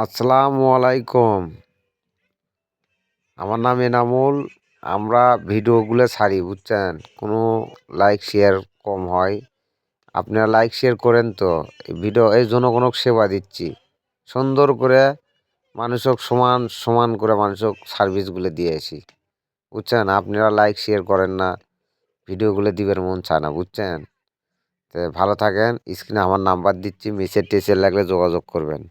আসসালামু আলাইকুম। আমার নাম এনামুল। আমরা ভিডিওগুলো ছাড়ি বুঝছেন, কোনো লাইক শেয়ার কম হয়। আপনারা লাইক শেয়ার করেন তো। এই ভিডিও এই জনগণক সেবা দিচ্ছি, সুন্দর করে মানুষক সমান সমান করে মানুষক সার্ভিসগুলো দিয়েছি বুঝছেন। আপনারা লাইক শেয়ার করেন না, ভিডিওগুলো দিবেন মন চায় না বুঝছেন। তো ভালো থাকেন। স্ক্রিনে আমার নাম্বার দিচ্ছি, মেসেজ টেসেজ লাগলে যোগাযোগ করবেন।